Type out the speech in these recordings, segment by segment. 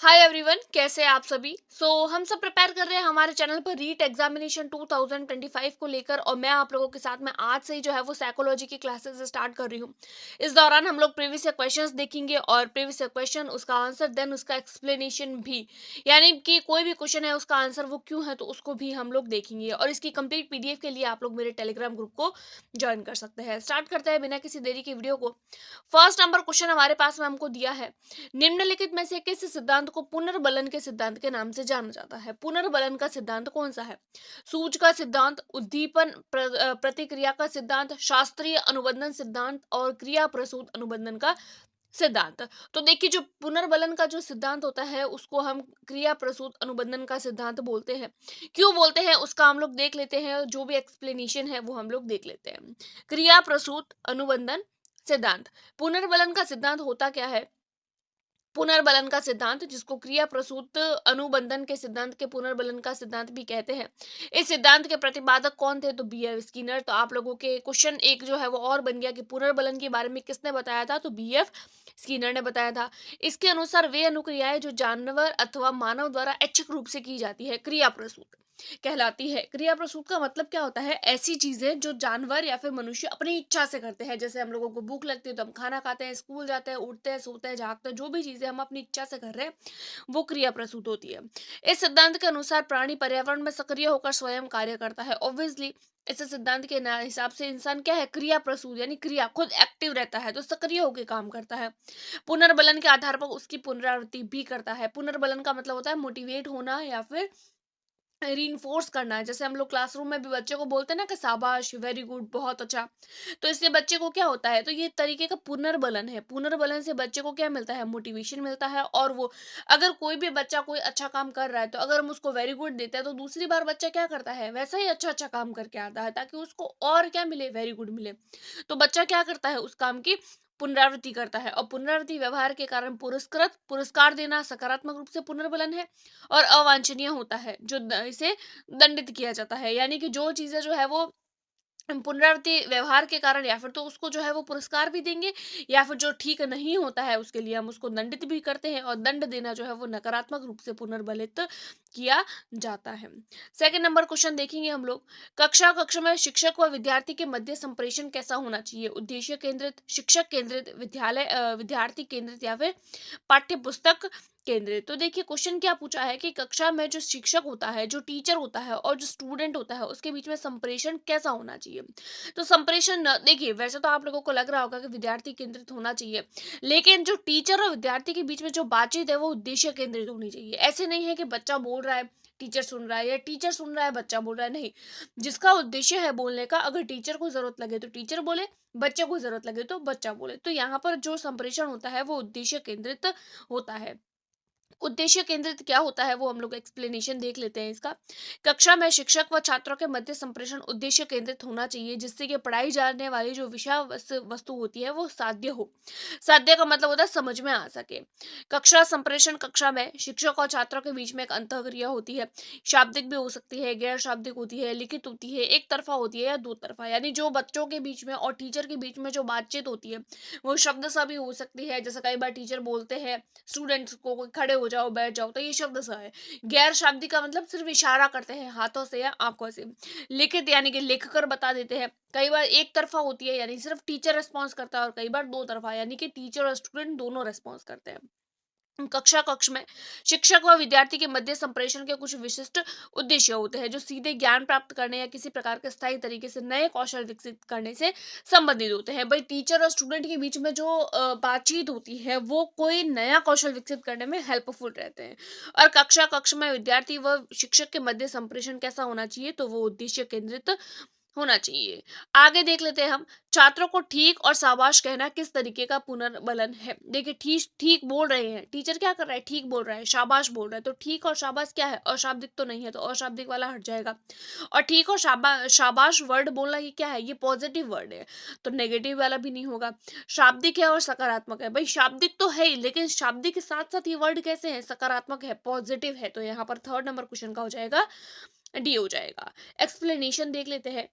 Hi everyone, कैसे हैं आप सभी। हम सब प्रिपेयर कर रहे हैं हमारे चैनल पर रीट एग्जामिनेशन 2025 को लेकर, और मैं आप लोगों के साथ में आज से ही जो है वो साइकोलॉजी की क्लासेस स्टार्ट कर रही हूँ। इस दौरान हम लोग प्रीवियस ईयर क्वेश्चंस देखेंगे, और प्रीवियस ईयर क्वेश्चन उसका आंसर देन उसका एक्सप्लेनेशन भी, यानी कि कोई भी क्वेश्चन है उसका आंसर वो क्यों है तो उसको भी हम लोग देखेंगे। और इसकी कंप्लीट पीडीएफ के लिए आप लोग मेरे टेलीग्राम ग्रुप को ज्वाइन कर सकते हैं। स्टार्ट करते हैं बिना किसी देरी की वीडियो को। फर्स्ट नंबर क्वेश्चन हमारे पास में हमको दिया है, निम्नलिखित में से किस सिद्धांत को पुनर्बलन के सिद्धांत के नाम से जाना जाता है। पुनर्बलन का सिद्धांत कौन सा है? सूच का सिद्धांत, उद्दीपन प्रतिक्रिया का सिद्धांत, शास्त्रीय अनुबंधन सिद्धांत और क्रिया प्रसूत अनुबंधन का सिद्धांत। तो देखिए, जो पुनर्बलन का जो सिद्धांत होता है उसको हम क्रिया प्रसूत अनुबंधन का सिद्धांत बोलते हैं। क्यों बोलते हैं उसका हम लोग देख लेते हैं, जो भी एक्सप्लेनेशन है वो हम लोग देख लेते हैं। क्रिया प्रसूत अनुबंधन सिद्धांत। पुनर्बलन का सिद्धांत होता क्या है? पुनर्बलन का सिद्धांत, जिसको क्रिया प्रसूत अनुबंधन के सिद्धांत के पुनर्बलन का सिद्धांत भी कहते हैं। इस सिद्धांत के प्रतिपादक कौन थे? तो बीएफ स्किनर। तो आप लोगों के क्वेश्चन एक जो है वो और बन गया कि पुनर्बलन के बारे में किसने बताया था, तो बीएफ स्किनर ने बताया था। इसके अनुसार वे अनुक्रियाएं जो जानवर अथवा मानव द्वारा ऐच्छिक रूप से की जाती है, क्रिया प्रसूत कहलाती है। क्रिया प्रसूत का मतलब क्या होता है? ऐसी चीजें जो जानवर या फिर मनुष्य अपनी इच्छा से करते हैं। जैसे हम लोगों को भूख लगती है तो हम खाना खाते हैं, स्कूल जाते हैं, उठते हैं, सोते हैं, जागते हैं, जो भी चीजें हम अपनी इच्छा से कर रहे हैं वो क्रिया प्रसूत होती है। इस सिद्धांत के अनुसार प्राणी पर्यावरण में सक्रिय होकर स्वयं कार्य करता है। ऑब्वियसली इस सिद्धांत के हिसाब से इंसान क्या है? क्रिया प्रसूत, यानी क्रिया, खुद एक्टिव रहता है तो सक्रिय होकर काम करता है। पुनर्बलन के आधार पर उसकी पुनरावृत्ति भी करता है। पुनर्बलन का मतलब होता है मोटिवेट होना या फिर रीइंफोर्स करना है। जैसे हम लोग क्लासरूम में भी बच्चे को बोलते हैं ना कि शाबाश, वेरी गुड, बहुत अच्छा। तो इससे बच्चे को क्या होता है? तो ये तरीके का पुनर्बलन है। पुनर्बलन से बच्चे को क्या मिलता है? मोटिवेशन मिलता है। और वो, अगर कोई भी बच्चा कोई अच्छा काम कर रहा है तो अगर हम उसको वेरी गुड देते हैं तो दूसरी बार बच्चा क्या करता है? वैसा ही अच्छा अच्छा काम करके आता है, ताकि उसको और क्या मिले? वेरी गुड मिले। तो बच्चा क्या करता है? उस काम की पुनरावृत्ति करता है। और पुनरावृत्ति व्यवहार के कारण पुरस्कृत पुरस्कार देना सकारात्मक रूप से पुनर्बलन है। और अवांछनीय होता है, जो इसे दंडित किया जाता है। यानी कि जो चीजें जो है वो पुनरावृत्ति व्यवहार के कारण, या फिर तो उसको जो है वो पुरस्कार भी देंगे, या फिर जो ठीक नहीं होता है उसके लिए हम उसको दंडित भी करते हैं। और दंड देना जो है वो नकारात्मक रूप से पुनर्बलित किया जाता है। सेकंड नंबर क्वेश्चन देखेंगे हम लोग। कक्षा में शिक्षक व विद्यार्थी के मध्य संप्रेषण कैसा होना चाहिए? उद्देश्य केंद्रित, शिक्षक केंद्रित, विद्यार्थी केंद्रित, या फिर पाठ्य पुस्तक केंद्रित। तो देखिए, क्वेश्चन क्या पूछा है कि कक्षा में जो शिक्षक होता है, जो टीचर होता है, और जो स्टूडेंट होता है उसके बीच में संप्रेषण कैसा होना चाहिए। तो संप्रेषण देखिए, वैसे तो आप लोगों को लग रहा होगा कि विद्यार्थी केंद्रित होना चाहिए, लेकिन जो टीचर और विद्यार्थी के बीच में जो बातचीत है वो उद्देश्य केंद्रित होनी चाहिए। ऐसे नहीं है कि बच्चा बोल रहा है, टीचर सुन रहा है, या टीचर सुन रहा है, बच्चा बोल रहा है। नहीं, जिसका उद्देश्य है बोलने का, अगर टीचर को जरूरत लगे तो टीचर बोले, बच्चे को जरूरत लगे तो बच्चा बोले। तो यहाँ पर जो संप्रेषण होता है वो उद्देश्य केंद्रित होता है। उद्देश्य केंद्रित क्या होता है वो हम लोग एक्सप्लेनेशन देख लेते हैं इसका। कक्षा में शिक्षक व छात्रों के मध्य संप्रेषण उद्देश्य केंद्रित होना चाहिए, जिससे कि पढ़ाई जाने वाली जो विषय वस्तु होती है वो साध्य हो। साध्य का मतलब होता है समझ में आ सके। कक्षा संप्रेषण, कक्षा में शिक्षक और छात्रों के बीच में एक अंतःक्रिया होती है। शाब्दिक भी हो सकती है, गैर शाब्दिक होती है, लिखित होती है, एक तरफा होती है, या दो तरफा। यानी जो बच्चों के बीच में और टीचर के बीच में जो बातचीत होती है वो शब्द सा भी हो सकती है। जैसे कई बार टीचर बोलते हैं स्टूडेंट्स को कोई खड़े हो जाओ, बैठ जाओ, तो ये शब्द सा है। गैर शाब्दिक का मतलब सिर्फ इशारा करते हैं हाथों से या आंखों से। लिखित यानी कि लिख कर बता देते हैं। कई बार एक तरफा होती है, यानी सिर्फ टीचर रिस्पॉन्स करता है, और कई बार दो तरफा, यानी कि टीचर और स्टूडेंट दोनों रिस्पॉन्स करते हैं। कक्ष में शिक्षक व विद्यार्थी के मध्य संप्रेषण के कुछ विशिष्ट उद्देश्य होते हैं, जो सीधे ज्ञान प्राप्त करने या किसी प्रकार के स्थायी तरीके से नए कौशल विकसित करने से संबंधित होते हैं। भाई, टीचर और स्टूडेंट के बीच में जो बातचीत होती है वो कोई नया कौशल विकसित करने में हेल्पफुल रहते हैं। और कक्ष में विद्यार्थी व शिक्षक के मध्य संप्रेषण कैसा होना चाहिए? तो वो उद्देश्य केंद्रित होना चाहिए। आगे देख लेते हैं हम। छात्रों को ठीक और शाबाश कहना किस तरीके का पुनर्बलन है? देखिए, ठीक ठीक बोल रहे हैं, टीचर क्या कर रहा है? ठीक बोल रहा है, शाबाश बोल रहा है। तो ठीक और शाबाश क्या है? अशाब्दिक तो नहीं है, तो अशाब्दिक वाला हट जाएगा। और ठीक और शाबाश वर्ड बोलना, ये क्या है? ये पॉजिटिव वर्ड है, तो नेगेटिव वाला भी नहीं होगा। शाब्दिक है और सकारात्मक है। भाई, शाब्दिक तो है ही, लेकिन शाब्दिक के साथ साथ ये वर्ड कैसे है? सकारात्मक है, पॉजिटिव है। तो यहाँ पर थर्ड नंबर क्वेश्चन का हो जाएगा डी, हो जाएगा। एक्सप्लेनेशन देख लेते हैं।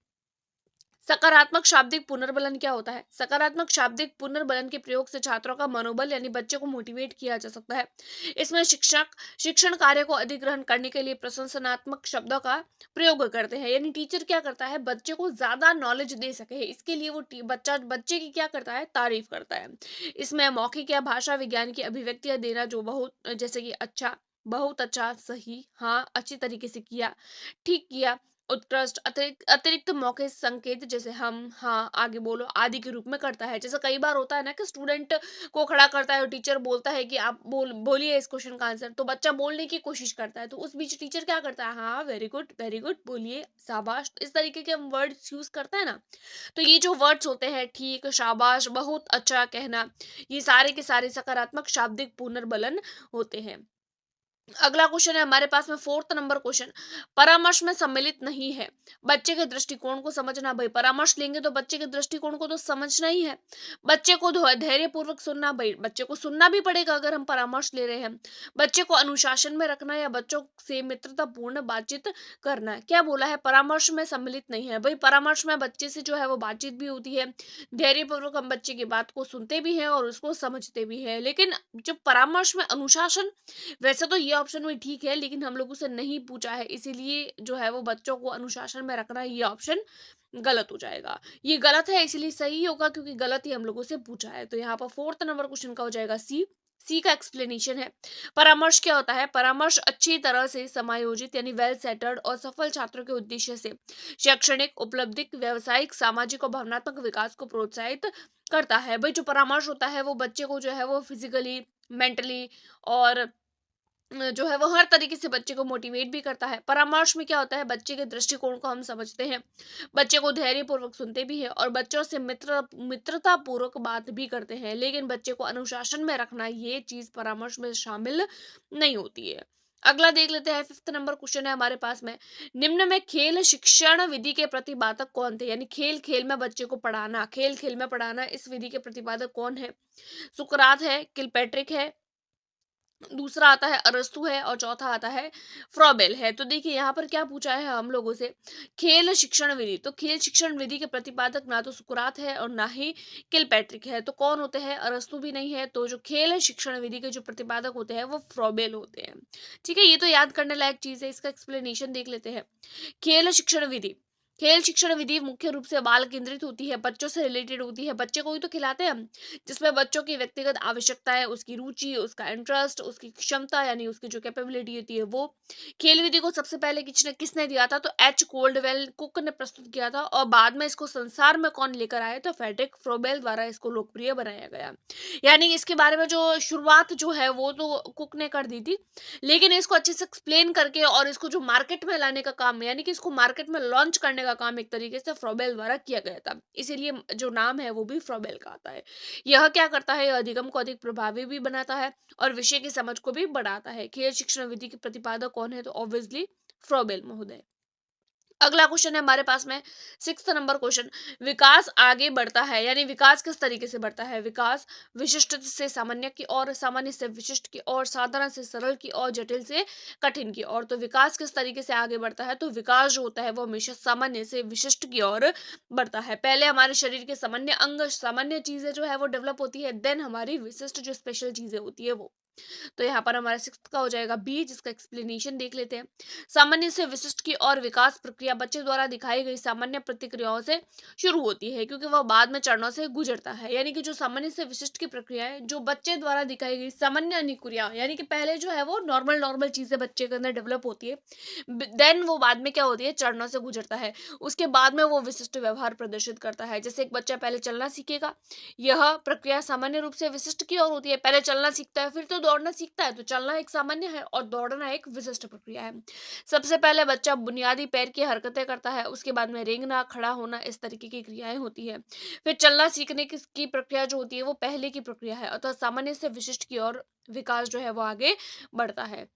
सकारात्मक शाब्दिक पुनर्बलन क्या होता है? सकारात्मक शाब्दिक पुनर्बलन के प्रयोग से छात्रों का मनोबल यानी बच्चे को मोटिवेट किया जा सकता है। इसमें शिक्षक शिक्षण कार्य को अधिग्रहण करने के लिए प्रशंसनात्मक शब्दों का प्रयोग करते हैं, यानी टीचर क्या करता है, बच्चे को ज्यादा नॉलेज दे सके इसके लिए वो बच्चे की क्या करता है, तारीफ करता है। इसमें मौखिक या भाषा विज्ञान की अभिव्यक्तियां देना, जो बहुत जैसे कि अच्छा, बहुत अच्छा, सही, हाँ, अच्छी तरीके से किया, ठीक किया, उत्कृष्ट, अतिरिक्त अतिरिक्त मौके संकेत जैसे हम, हाँ, आगे बोलो आदि के रूप में करता है। जैसे कई बार होता है ना कि स्टूडेंट को खड़ा करता है और टीचर बोलता है कि आप बोलिए इस क्वेश्चन का आंसर, तो बच्चा बोलने की कोशिश करता है, तो उस बीच टीचर क्या करता है, हाँ, वेरी गुड, बोलिए, शाबाश, इस तरीके के हम वर्ड्स यूज करते हैं ना। तो ये जो वर्ड्स होते हैं, ठीक, शाबाश, बहुत अच्छा कहना, ये सारे के सारे सकारात्मक शाब्दिक पुनर्बलन होते हैं। अगला क्वेश्चन है हमारे पास में, फोर्थ नंबर क्वेश्चन, परामर्श में सम्मिलित नहीं है। बच्चे के दृष्टिकोण को समझना, भाई परामर्श लेंगे तो बच्चे के दृष्टिकोण को तो समझना ही है। बच्चे को धैर्य पूर्वक सुनना, भाई बच्चे को सुनना भी पड़ेगा अगर हम परामर्श ले रहे हैं। बच्चे को अनुशासन में रखना या बच्चों से मित्रतापूर्ण बातचीत करना। क्या बोला है, परामर्श में सम्मिलित नहीं है। भाई परामर्श में बच्चे से जो है वो बातचीत भी होती है, धैर्य पूर्वक हम बच्चे की बात को सुनते भी हैं और उसको समझते भी हैं, लेकिन जब परामर्श में अनुशासन, वैसे तो ये ऑप्शन भी ठीक है लेकिन हम लोगों से नहीं पूछा है, इसीलिए जो है वो बच्चों को अनुशासन में रखना, ये ऑप्शन गलत हो जाएगा। ये गलत है इसलिए सही होगा क्योंकि गलत ही हम लोगों से पूछा है, तो यहाँ पर फोर्थ नंबर क्वेश्चन का हो जाएगा सी। सी का एक्सप्लेनेशन है, परामर्श क्या होता है, परामर्श अच्छी तरह से समायोजित यानी वेल सेटल्ड और सफल छात्रों के उद्देश्य से शैक्षणिक, उपलब्धि, व्यावसायिक, सामाजिक और भावनात्मक विकास को प्रोत्साहित करता है। भाई जो परामर्श होता है वो बच्चे को जो है वो फिजिकली, मेंटली और जो है वो हर तरीके से बच्चे को मोटिवेट भी करता है। परामर्श में क्या होता है, बच्चे के दृष्टिकोण को हम समझते हैं, बच्चे को धैर्य पूर्वक सुनते भी हैं और बच्चों से मित्रता पूर्वक बात भी करते हैं, लेकिन बच्चे को अनुशासन में रखना, ये चीज परामर्श में शामिल नहीं होती है। अगला देख लेते हैं, फिफ्थ नंबर क्वेश्चन है हमारे पास में, निम्न में खेल शिक्षण विधि के प्रतिपादक कौन थे, यानी खेल खेल में बच्चे को पढ़ाना, खेल खेल में पढ़ाना, इस विधि के प्रतिपादक कौन है। सुकरात है, किलपैट्रिक है, दूसरा आता है अरस्तु है और चौथा आता है फ्रॉबेल है। तो देखिए यहाँ पर क्या पूछा है हम लोगों से, खेल शिक्षण विधि, तो खेल शिक्षण विधि के प्रतिपादक ना तो सुकरात है और ना ही किलपैट्रिक है, तो कौन होते हैं, अरस्तु भी नहीं है, तो जो खेल शिक्षण विधि के जो प्रतिपादक होते हैं वो फ्रॉबेल होते हैं। ठीक है, ये तो याद करने लायक चीज है, इसका एक्सप्लेनेशन देख लेते हैं। खेल शिक्षण विधि, खेल शिक्षण विधि मुख्य रूप से बाल केंद्रित होती है, बच्चों से रिलेटेड होती है, बच्चे को ही तो खिलाते हैं हम, जिसमें बच्चों की व्यक्तिगत आवश्यकताएं, उसकी रुचि, उसका इंटरेस्ट, उसकी क्षमता यानी उसकी जो कैपेबिलिटी होती है वो। खेल विधि को सबसे पहले किसने दिया था, तो एच कोल्डवेल कुक ने प्रस्तुत किया था और बाद में इसको संसार में कौन लेकर आए, तो फ्रेडरिक फ्रोबेल द्वारा इसको लोकप्रिय बनाया गया। यानी इसके बारे में जो शुरुआत जो है वो तो कुक ने कर दी थी, लेकिन इसको अच्छे से एक्सप्लेन करके और इसको जो मार्केट में लाने का काम, यानी कि इसको मार्केट में लॉन्च करने का काम एक तरीके से फ्रोबेल द्वारा किया गया था, इसीलिए जो नाम है वो भी फ्रोबेल का आता है। यह क्या करता है, यह अधिगम को अधिक प्रभावी भी बनाता है और विषय की समझ को भी बढ़ाता है। खेल शिक्षण विधि के प्रतिपादक कौन है, तो ऑब्वियसली फ्रोबेल महोदय। अगला क्वेश्चन है हमारे पास में, सिक्स्थ नंबर क्वेश्चन, विकास आगे बढ़ता है, यानी विकास किस तरीके से बढ़ता है, विकास विशिष्ट से सामान्य की ओर, सामान्य से विशिष्ट की ओर, साधारण से सरल की ओर, जटिल से कठिन की ओर। तो विकास किस तरीके से आगे बढ़ता है, तो विकास जो होता है वो हमेशा सामान्य से विशिष्ट की ओर बढ़ता है। पहले हमारे शरीर के सामान्य अंग, सामान्य चीजें जो है वो डेवलप होती है, देन हमारी विशिष्ट जो स्पेशल चीजें होती है वो। तो यहाँ पर हमारा सिक्स्थ का हो जाएगा बी, जिसका एक्सप्लेनेशन देख लेते हैं। सामान्य से विशिष्ट की और विकास प्रक्रिया बच्चे द्वारा दिखाई गई सामान्य प्रतिक्रियाओं से शुरू होती है, क्योंकि वह बाद में चरणों से गुजरता है। यानी कि जो सामान्य से विशिष्ट की प्रक्रिया है, जो बच्चे द्वारा दिखाई गई सामान्य अनुक्रिया, यानी कि पहले जो है वो नॉर्मल नॉर्मल चीजें बच्चे के अंदर डेवलप होती है, देन वो बाद में क्या होती है, चरणों से गुजरता है, उसके बाद में वो विशिष्ट व्यवहार प्रदर्शित करता है। जैसे एक बच्चा पहले चलना सीखेगा, यह प्रक्रिया सामान्य रूप से विशिष्ट की ओर होती है, पहले चलना सीखता है फिर तो दौड़ना सीखता है, तो चलना एक सामान्य है और दौड़ना एक विशिष्ट प्रक्रिया है। सबसे पहले बच्चा बुनियादी पैर की हरकतें करता है, उसके बाद में रेंगना, खड़ा होना, इस तरीके की क्रियाएं होती है। फिर चलना सीखने की प्रक्रिया जो होती है वो पहले की प्रक्रिया है, अर्थात सामान्य से विशिष्ट की ओर विकास जो है वो आगे बढ़ता है।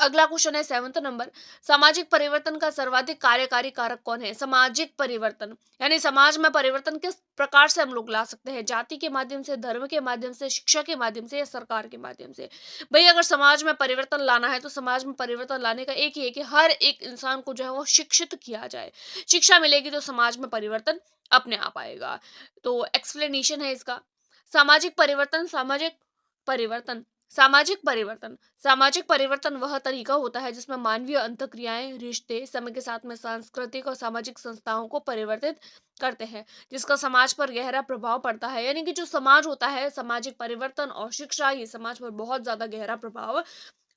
अगला क्वेश्चन है 7th नंबर, सामाजिक परिवर्तन का सर्वाधिक कार्यकारी कारक कौन है? सामाजिक परिवर्तन यानी समाज में परिवर्तन किस प्रकार से हम लोग ला सकते हैं? जाति के माध्यम से, धर्म के माध्यम से, शिक्षा के माध्यम से या सरकार के माध्यम से? भाई अगर समाज में परिवर्तन लाना है तो समाज में परिवर्तन लाने का एक ही है कि हर एक इंसान को जो है वो शिक्षित किया जाए। शिक्षा मिलेगी तो समाज में परिवर्तन अपने आप आएगा। तो एक्सप्लेनेशन है इसका, सामाजिक परिवर्तन, परिवर्तन सामाजिक परिवर्तन वह तरीका होता है जिसमें मानवीय अंतःक्रियाएं, रिश्ते समय के साथ में सांस्कृतिक और सामाजिक संस्थाओं को परिवर्तित करते हैं, जिसका समाज पर गहरा प्रभाव पड़ता है। यानी कि जो समाज होता है, सामाजिक परिवर्तन और शिक्षा ये समाज पर बहुत ज्यादा गहरा प्रभाव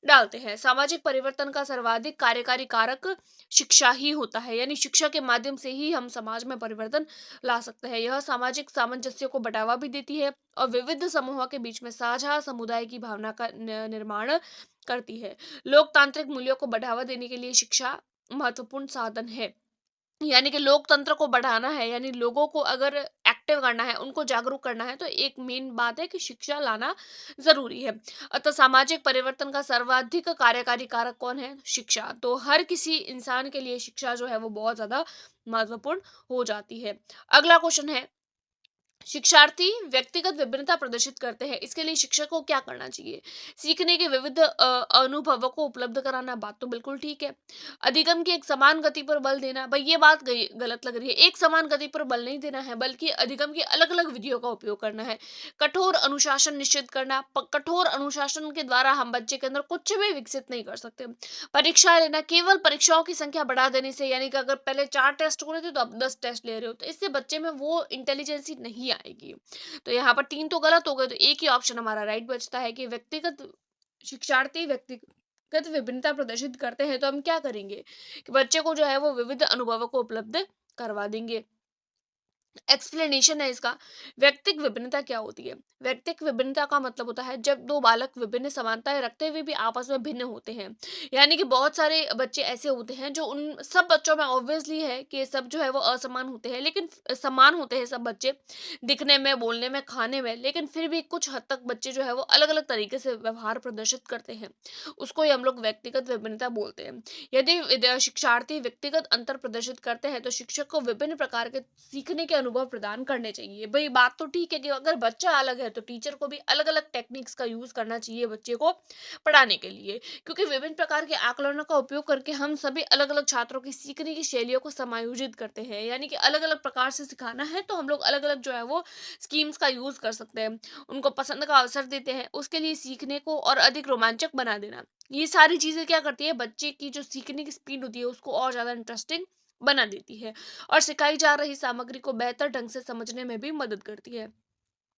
डालते हैं। सामाजिक परिवर्तन का सर्वाधिक कार्यकारी कारक शिक्षा ही होता है, यानी शिक्षा के माध्यम से ही हम समाज में परिवर्तन ला सकते हैं। यह सामाजिक सामंजस्य को बढ़ावा भी देती है और विविध समूहों के बीच में साझा समुदाय की भावना का निर्माण करती है। लोकतांत्रिक मूल्यों को बढ़ावा देने के लिए शिक्षा महत्वपूर्ण साधन है। यानी कि लोकतंत्र को बढ़ाना है, यानी लोगों को अगर एक्टिव करना है, उनको जागरूक करना है, तो एक मेन बात है कि शिक्षा लाना जरूरी है। अतः सामाजिक परिवर्तन का सर्वाधिक कार्यकारी कारक कौन है? शिक्षा। तो हर किसी इंसान के लिए शिक्षा जो है वो बहुत ज्यादा महत्वपूर्ण हो जाती है। अगला क्वेश्चन है, शिक्षार्थी व्यक्तिगत विभिन्नता प्रदर्शित करते हैं, इसके लिए शिक्षक को क्या करना चाहिए? सीखने के विविध अनुभवों को उपलब्ध कराना, बात तो बिल्कुल ठीक है। अधिगम की एक समान गति पर बल देना, भाई ये बात गलत लग रही है। एक समान गति पर बल नहीं देना है, बल्कि अधिगम की अलग अलग विधियों का उपयोग करना है। कठोर अनुशासन निश्चित करना, कठोर अनुशासन के द्वारा हम बच्चे के अंदर कुछ भी विकसित नहीं कर सकते। परीक्षा लेना, केवल परीक्षाओं की संख्या बढ़ा देने से, यानी कि अगर पहले 4 टेस्ट हो रहे थे तो अब 10 टेस्ट ले रहे हो, तो इससे बच्चे में वो इंटेलिजेंसी नहीं आएगी। तो यहाँ पर 3 तो गलत हो गए, तो एक ही ऑप्शन हमारा राइट बचता है कि व्यक्तिगत शिक्षार्थी व्यक्तिगत विभिन्नता प्रदर्शित करते हैं तो हम क्या करेंगे कि बच्चे को जो है वो विविध अनुभवों को उपलब्ध करवा देंगे। एक्सप्लेनेशन है इसका, व्यक्तिक विभिन्नता क्या होती है? व्यक्तिक विभिन्नता का मतलब होता है जब दो बालक विभिन्न समानताएं रखते हुए भी आपस में भिन्न होते हैं। यानी कि बहुत सारे बच्चे ऐसे होते हैं जो, उन सब बच्चों में ऑब्वियसली है कि सब जो है वो असमान होते हैं, लेकिन समान होते हैं सब बच्चे दिखने में, बोलने में, खाने में, लेकिन फिर भी कुछ हद तक बच्चे जो है वो अलग अलग तरीके से व्यवहार प्रदर्शित करते हैं। उसको ही हम लोग व्यक्तिगत विभिन्नता बोलते हैं। यदि शिक्षार्थी व्यक्तिगत अंतर प्रदर्शित करते हैं तो शिक्षक को विभिन्न प्रकार के सीखने के अनुभव प्रदान करने चाहिए। भाई बात तो ठीक है कि अगर बच्चा अलग है तो टीचर को भी अलग अलग टेक्निक्स का यूज करना चाहिए बच्चे को पढ़ाने के लिए, क्योंकि विभिन्न प्रकार के आकलनों का उपयोग करके हम सभी अलग अलग छात्रों की सीखने की शैलियों को समायोजित करते हैं। यानी कि अलग अलग प्रकार से सिखाना है तो हम लोग अलग अलग जो है वो स्कीम्स का यूज कर सकते हैं, उनको पसंद का अवसर देते हैं, उसके लिए सीखने को और अधिक रोमांचक बना देना। ये सारी चीजें क्या करती है, बच्चे की जो सीखने की स्पीड होती है उसको और ज्यादा इंटरेस्टिंग बना देती है और सिखाई जा रही सामग्री को बेहतर ढंग से समझने में भी मदद करती है।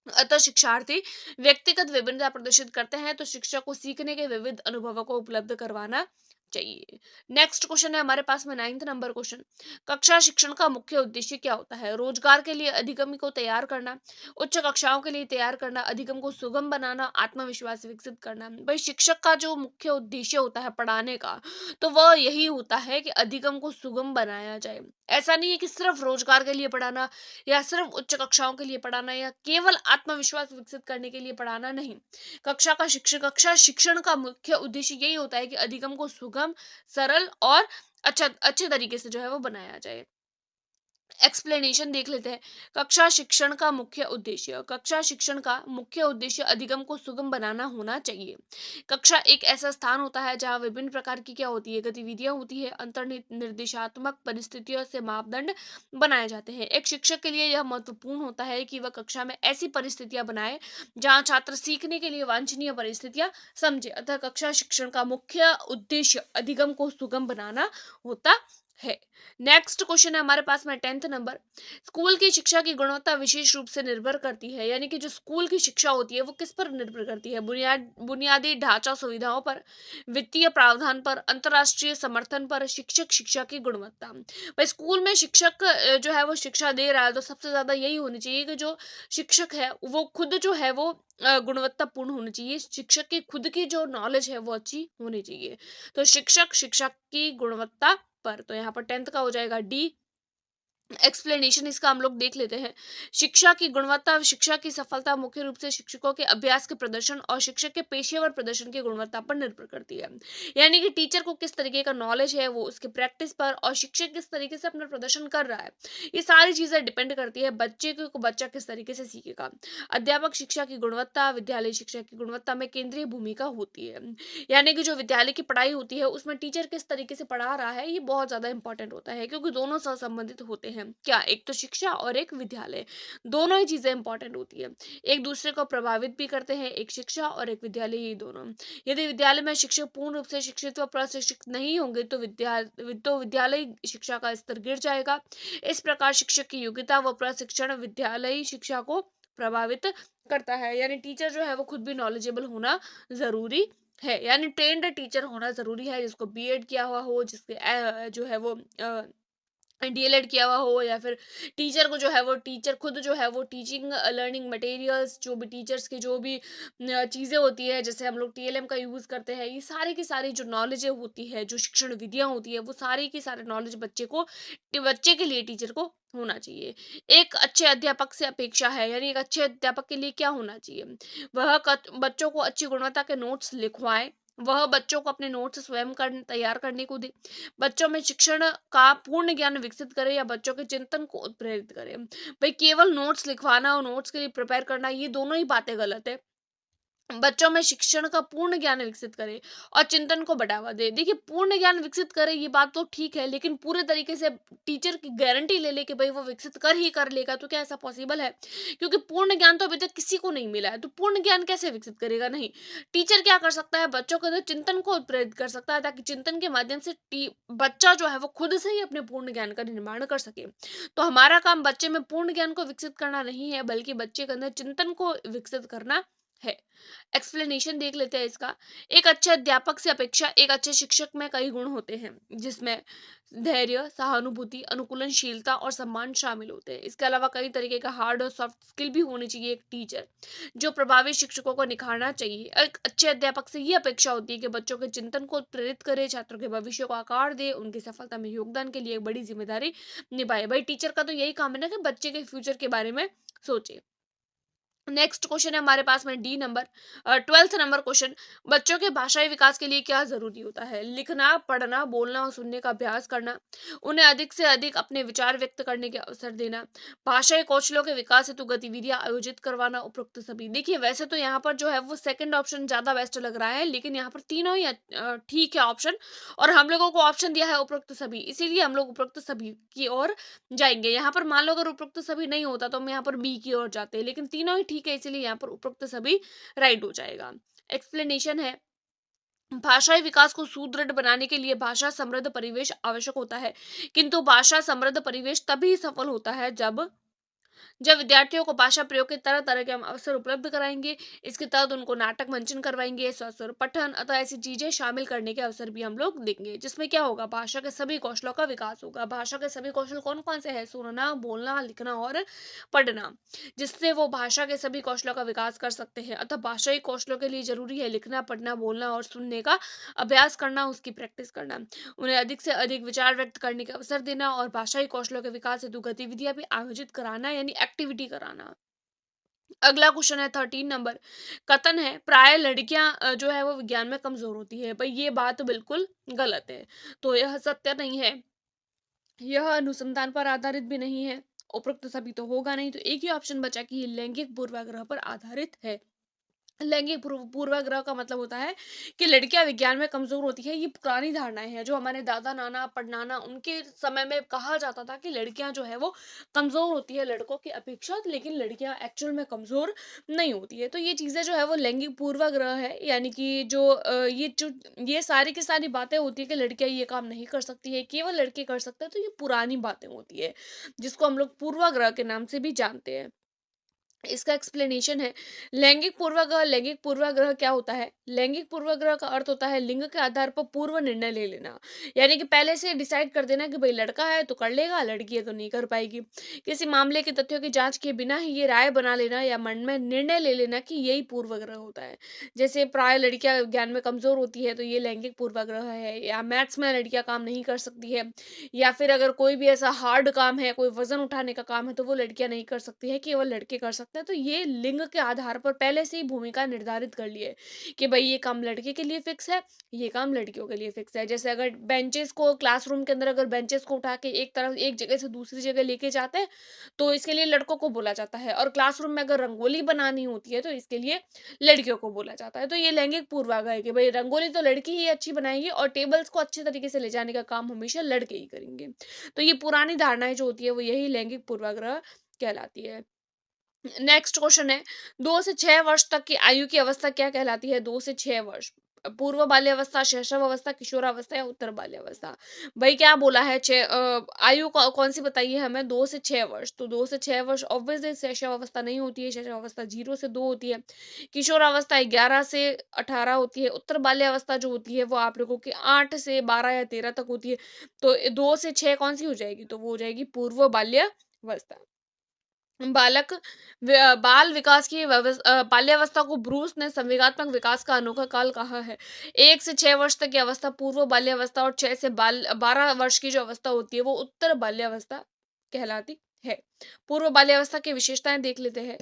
अतः शिक्षार्थी व्यक्तिगत विभिन्नता प्रदर्शित करते हैं तो शिक्षक को सीखने के विविध अनुभवों को उपलब्ध करवाना चाहिए। नेक्स्ट क्वेश्चन है हमारे पास में 9th नंबर क्वेश्चन, कक्षा शिक्षण का मुख्य उद्देश्य क्या होता है? रोजगार के लिए अधिगम को तैयार करना, उच्च कक्षाओं के लिए तैयार करना, अधिगम को सुगम बनाना, आत्मविश्वास विकसित करना। भाई शिक्षक का जो मुख्य उद्देश्य होता है पढ़ाने का, तो वह यही होता है कि अधिगम को सुगम बनाया जाए। ऐसा नहीं है कि सिर्फ रोजगार के लिए पढ़ाना या सिर्फ उच्च कक्षाओं के लिए पढ़ाना या केवल आत्मविश्वास विकसित करने के लिए पढ़ाना नहीं। कक्षा शिक्षण का मुख्य उद्देश्य यही होता है कि अधिगम को सुगम, सरल और अच्छे तरीके से जो है वो बनाया जाए। एक्सप्लेनेशन देख लेते हैं। कक्षा शिक्षण का मुख्य उद्देश्य अधिगम को सुगम बनाना होना चाहिए। कक्षा एक ऐसा स्थान होता है जहाँ विभिन्न प्रकार की क्या होती है, गतिविधियां होती है, निर्देशात्मक परिस्थितियों से मापदंड बनाए जाते हैं। एक शिक्षक के लिए यह महत्वपूर्ण होता है कि वह कक्षा में ऐसी परिस्थितियां बनाए जहाँ छात्र सीखने के लिए वांछनीय परिस्थितियां समझे। अतः कक्षा शिक्षण का मुख्य उद्देश्य अधिगम को सुगम बनाना होता है। नेक्स्ट क्वेश्चन है हमारे पास में 10th नंबर, स्कूल की शिक्षा की गुणवत्ता विशेष रूप से निर्भर करती है, यानी कि जो स्कूल की शिक्षा होती है वो किस पर निर्भर करती है? बुनियादी ढांचा सुविधाओं पर, वित्तीय प्रावधान पर, अंतर्राष्ट्रीय समर्थन पर, शिक्षक शिक्षा की गुणवत्ता। भाई स्कूल में शिक्षक जो है वो शिक्षा दे रहा है तो सबसे ज्यादा यही होनी चाहिए कि जो शिक्षक है वो खुद जो है वो गुणवत्तापूर्ण होनी चाहिए, शिक्षक की खुद की जो नॉलेज है वो अच्छी होनी चाहिए। तो शिक्षक शिक्षा की गुणवत्ता पर, तो यहाँ पर 10th का हो जाएगा डी। एक्सप्लेनेशन इसका हम लोग देख लेते हैं। शिक्षा की गुणवत्ता, शिक्षा की सफलता मुख्य रूप से शिक्षकों के अभ्यास के प्रदर्शन और शिक्षक के पेशेवर प्रदर्शन की गुणवत्ता पर निर्भर करती है। यानी कि टीचर को किस तरीके का नॉलेज है, वो उसके प्रैक्टिस पर, और शिक्षक किस तरीके से अपना प्रदर्शन कर रहा है, ये सारी चीजें डिपेंड करती है बच्चे को बच्चा किस तरीके से सीखेगा। अध्यापक शिक्षा की गुणवत्ता, विद्यालय शिक्षा की गुणवत्ता में केंद्रीय भूमिका होती है। यानी कि जो विद्यालय की पढ़ाई होती है उसमें टीचर किस तरीके से पढ़ा रहा है, ये बहुत ज्यादा इंपॉर्टेंट होता है, क्योंकि दोनों सहसंबंधित होते हैं। क्या, एक तो शिक्षा और एक विद्यालय, दोनों ही चीजें इंपॉर्टेंट होती है, एक दूसरे को प्रभावित भी करते हैं, एक शिक्षा और एक विद्यालय, ये दोनों। यदि विद्यालय में शिक्षक पूर्ण रूप से शिक्षित व प्रशिक्षित नहीं होंगे तो विद्यालय शिक्षा का स्तर गिर जाएगा। इस प्रकार शिक्षक की योग्यता व प्रशिक्षण विद्यालयी शिक्षा को प्रभावित करता है। यानी टीचर जो है वो खुद भी नॉलेजेबल होना जरूरी है, यानी ट्रेन्ड टीचर होना जरूरी है, जिसको बीएड किया हुआ हो, जिसके जो है वो डीएलएड किया हुआ हो, या फिर टीचर को जो है वो टीचर खुद जो है वो टीचिंग लर्निंग मटेरियल्स, जो भी टीचर्स की जो भी चीज़ें होती है, जैसे हम लोग टीएलएम का यूज़ करते हैं, ये सारी की सारी जो नॉलेज होती है, जो शिक्षण विधियां होती है, वो सारी की सारे नॉलेज बच्चे के लिए टीचर को होना चाहिए। एक अच्छे अध्यापक से अपेक्षा है, यानी एक अच्छे अध्यापक के लिए क्या होना चाहिए, बच्चों को अच्छी गुणवत्ता के नोट्स लिखवाएं, वह बच्चों को अपने नोट्स स्वयं तैयार करने को दे, बच्चों में शिक्षण का पूर्ण ज्ञान विकसित करे या बच्चों के चिंतन को उत्प्रेरित करे। भाई केवल नोट्स लिखवाना और नोट्स के लिए प्रिपेयर करना, ये दोनों ही बातें गलत है। बच्चों में शिक्षण का पूर्ण ज्ञान विकसित करे और चिंतन को बढ़ावा दे। देखिए, पूर्ण ज्ञान विकसित करे ये बात तो ठीक है, लेकिन पूरे तरीके से टीचर की गारंटी ले ले कि भाई वो विकसित कर ही कर लेगा, तो क्या ऐसा पॉसिबल है? क्योंकि पूर्ण ज्ञान तो अभी तक किसी को नहीं मिला है, तो पूर्ण ज्ञान कैसे विकसित करेगा? नहीं, टीचर क्या कर सकता है, बच्चों के अंदर चिंतन को प्रेरित कर सकता है, ताकि चिंतन के माध्यम से बच्चा जो है वो खुद से ही अपने पूर्ण ज्ञान का निर्माण कर सके। तो हमारा काम बच्चे में पूर्ण ज्ञान को विकसित करना नहीं है, बल्कि बच्चे के अंदर चिंतन को विकसित करना है। एक्सप्लेनेशन देख लेते हैं इसका। एक अच्छे अध्यापक से अपेक्षा एक अच्छे शिक्षक में कई गुण होते हैं, जिसमें धैर्य, सहानुभूति, अनुकूलनशीलता और सम्मान शामिल होते हैं। इसके अलावा कई तरीके का हार्ड और सॉफ्ट स्किल भी होनी चाहिए एक टीचर, जो प्रभावी शिक्षकों को निखारना चाहिए। एक अच्छे अध्यापक से ये अपेक्षा होती है कि बच्चों के चिंतन को प्रेरित करे, छात्रों के भविष्य को आकार दे, उनकी सफलता में योगदान के लिए एक बड़ी जिम्मेदारी निभाए। भाई टीचर का तो यही काम है ना, कि बच्चे के फ्यूचर के बारे में सोचे। नेक्स्ट क्वेश्चन है हमारे पास में D number, 12th number question. बच्चों के भाषाई विकास के लिए क्या जरूरी होता है? लिखना, पढ़ना, बोलना और सुनने का अभ्यास करना, उन्हें अधिक से अधिक अपने विचार व्यक्त करने के अवसर देना, भाषाई कौशलों के विकास हेतु गतिविधियां आयोजित करवाना, उपरोक्त सभी। देखिए, वैसे तो यहाँ पर जो है वो सेकंड ऑप्शन ज्यादा बेस्ट लग रहा है, लेकिन यहाँ पर तीनों ही ठीक है ऑप्शन, और हम लोगों को ऑप्शन दिया है उपरोक्त सभी, इसीलिए हम लोग उपरोक्त सभी की ओर जाएंगे। यहाँ पर मान लो अगर उपरोक्त सभी नहीं होता तो हम यहाँ पर बी की ओर जाते, लेकिन तीनों ही ठीक है, इसीलिए यहाँ पर उपरोक्त सभी राइट हो जाएगा। एक्सप्लेनेशन है, भाषाई विकास को सुदृढ़ बनाने के लिए भाषा समृद्ध परिवेश आवश्यक होता है, किंतु भाषा समृद्ध परिवेश तभी सफल होता है जब विद्यार्थियों को भाषा प्रयोग के तरह तरह के हम अवसर उपलब्ध कराएंगे। इसके तहत उनको नाटक मंचन करवाएंगे, सस्वर पठन अतः ऐसी चीजें शामिल करने के अवसर भी हम लोग देंगे, जिसमें क्या होगा, भाषा के सभी कौशलों का विकास होगा। भाषा के सभी कौशल कौन कौन से हैं? सुनना, बोलना, लिखना और पढ़ना, जिससे वो भाषा के सभी कौशलों का विकास कर सकते हैं। अतः भाषाई कौशलों के लिए जरूरी है लिखना, पढ़ना, बोलना और सुनने का अभ्यास करना, उसकी प्रैक्टिस करना, उन्हें अधिक से अधिक विचार व्यक्त करने का अवसर देना और भाषाई कौशलों के विकास हेतु गतिविधियां भी आयोजित कराना, यानी एक्टिविटी कराना। अगला क्वेश्चन है 13 नंबर। कथन है, प्राय लड़कियां जो है वो विज्ञान में कमजोर होती है। भाई ये बात बिल्कुल गलत है, तो यह सत्य नहीं है, यह अनुसंधान पर आधारित भी नहीं है, उपरोक्त सभी तो होगा नहीं, तो एक ही ऑप्शन बचा कि ये लैंगिक पूर्वाग्रह पर आधारित है। लैंगिक पूर्वाग्रह का मतलब होता है कि लड़कियां विज्ञान में कमजोर होती है। ये पुरानी धारणाएं हैं, जो हमारे दादा नाना परनाना उनके समय में कहा जाता था कि लड़कियां जो है वो कमजोर होती है लड़कों की अपेक्षा, लेकिन लड़कियां एक्चुअल में कमजोर नहीं होती है। तो ये चीजें जो है वो लैंगिक पूर्वाग्रह है, यानी कि ये सारी की सारी बातें होती है कि लड़कियां ये काम नहीं कर सकती है, केवल लड़के कर सकते हैं, तो ये पुरानी बातें होती है, जिसको हम लोग पूर्वाग्रह के नाम से भी जानते हैं। इसका एक्सप्लेनेशन है लैंगिक पूर्वाग्रह। लैंगिक पूर्वाग्रह क्या होता है? लैंगिक पूर्वाग्रह का अर्थ होता है लिंग के आधार पर पूर्व निर्णय ले लेना, यानी कि पहले से डिसाइड कर देना कि भाई लड़का है तो कर लेगा, लड़की है तो नहीं कर पाएगी। किसी मामले के तथ्यों की जांच किए बिना ही ये राय बना लेना या मन में निर्णय ले लेना कि यही पूर्वाग्रह होता है। जैसे प्राय लड़कियां ज्ञान में कमजोर होती है तो ये लैंगिक पूर्वाग्रह है, या मैथ्स में लड़कियां काम नहीं कर सकती है, या फिर अगर कोई भी ऐसा हार्ड काम है, कोई वजन उठाने का काम है तो वो लड़कियां नहीं कर सकती है, केवल लड़के कर सकते हैं। तो ये लिंग के आधार पर पहले से ही भूमिका निर्धारित कर लिए कि भाई ये काम लड़के के लिए फिक्स है, ये काम लड़कियों के लिए फिक्स है। जैसे अगर बेंचेस को क्लासरूम के अंदर अगर बेंचेस को उठा के एक तरफ एक जगह से दूसरी जगह लेके जाते हैं तो इसके लिए लड़कों को बोला जाता है, और क्लासरूम में अगर रंगोली बनानी होती है तो इसके लिए लड़कियों को बोला जाता है। तो ये लैंगिक पूर्वाग्रह है कि भाई रंगोली तो लड़की ही अच्छी बनाएगी और टेबल्स को अच्छे तरीके से ले जाने का काम हमेशा लड़के ही करेंगे। तो ये पुरानी धारणाएं जो होती है वो यही लैंगिक पूर्वाग्रह कहलाती है। नेक्स्ट क्वेश्चन है 2 से 6 वर्ष तक की आयु की अवस्था क्या कहलाती है? 2 से 6 वर्ष। पूर्व बाल्यावस्था, शैशव अवस्था, किशोरावस्था या उत्तर बाल्यावस्था। भाई क्या बोला है? आयु कौन सी बताइए हमें? 2 से 6 वर्ष। तो 2 से 6 वर्ष ऑब्वियसली शैशव अवस्था नहीं होती है, शैशव अवस्था 0 से 2 होती है। किशोरावस्था 11 से 18 होती है। उत्तर बाल्यावस्था जो होती है वो आप लोगों की 8 से 12 या 13 तक होती है। तो 2 से 6 कौन सी हो जाएगी? तो वो हो जाएगी पूर्व बाल्यावस्था। बाल विकास की बाल्यावस्था को ब्रूस ने संवेगात्मक विकास का अनोखा काल कहा है। 1 से 6 वर्ष तक की अवस्था पूर्व बाल्यावस्था और 6 से 12 वर्ष की जो अवस्था होती है वो उत्तर बाल्यावस्था कहलाती है। पूर्व बाल्यावस्था की विशेषताएं देख लेते हैं।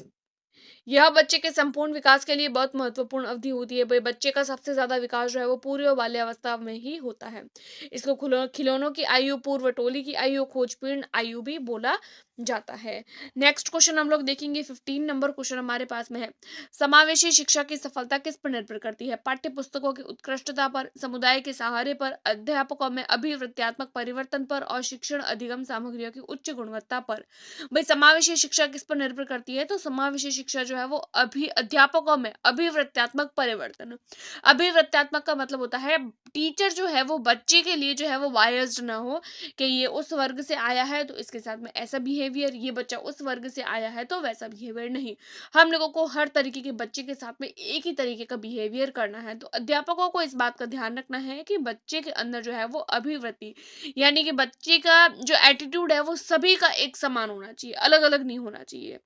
यह बच्चे के संपूर्ण विकास के लिए बहुत महत्वपूर्ण अवधि होती है। भाई बच्चे का सबसे ज्यादा विकास जो है वो पूर्व बाल्यावस्था में ही होता है। इसको खिलौनों की आयु, पूर्व टोली की आयु, खोजपूर्ण आयु भी बोला जाता है। नेक्स्ट क्वेश्चन हम लोग देखेंगे। 15 नंबर क्वेश्चन हमारे पास में है। समावेशी शिक्षा की सफलता किस पर निर्भर करती है? पाठ्य पुस्तकों की उत्कृष्टता पर, समुदाय के सहारे पर, अध्यापकों में अभिवृत्त्यात्मक परिवर्तन पर और शिक्षण अधिगम सामग्रियों की उच्च गुणवत्ता पर। भाई समावेशी शिक्षा किस पर निर्भर करती है? तो समावेशी शिक्षा जो है वो अध्यापकों में अभिवृत्त्यात्मक परिवर्तन। अभिवृत्त्यात्मक का मतलब होता है टीचर जो है वो बच्चे के लिए जो है वो बायस्ड ना हो कि ये उस वर्ग से आया है तो इसके साथ में ऐसा बिहेवियर, ये बच्चा उस वर्ग से आया है तो वैसा बिहेवियर नहीं। हम लोगों को हर तरीके के बच्चे के साथ में एक ही तरीके का बिहेवियर करना है। तो अध्यापकों को इस बात का ध्यान रखना है कि बच्चे के अंदर जो है वो अभिवृत्ति, यानी कि बच्चे का जो एटीट्यूड है वो सभी का एक समान होना चाहिए, अलग अलग नहीं होना चाहिए।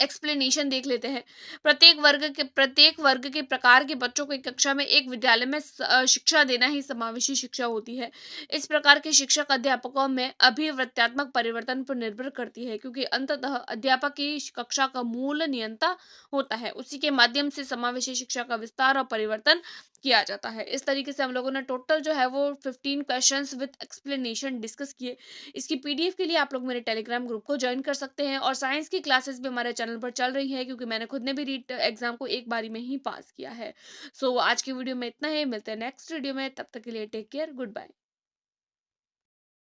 एक्सप्लेनेशन देख लेते हैं। प्रत्येक वर्ग के प्रकार के बच्चों को एक कक्षा में एक विद्यालय में शिक्षा देना ही समावेशी शिक्षा होती है। इस प्रकार के शिक्षक अध्यापकों में अभिवृत्त्यात्मक परिवर्तन पर निर्भर करती है, क्योंकि अंततः अध्यापक की कक्षा का मूल नियंता होता है। उसी के माध्यम से समावेशी शिक्षा का विस्तार और परिवर्तन किया जाता है। इस तरीके से हम लोगों ने टोटल जो है वो 15 क्वेश्चंस विद एक्सप्लेनेशन डिस्कस किए। इसकी पीडीएफ के लिए आप लोग मेरे टेलीग्राम ग्रुप को ज्वाइन कर सकते हैं, और साइंस की क्लासेस भी हमारे चैनल पर चल रही है, क्योंकि मैंने खुद ने भी रीट एग्जाम को एक बारी में ही पास किया है। सो आज की वीडियो में इतना ही। मिलते हैं नेक्स्ट वीडियो में, तब तक के लिए टेक केयर, गुड बाय।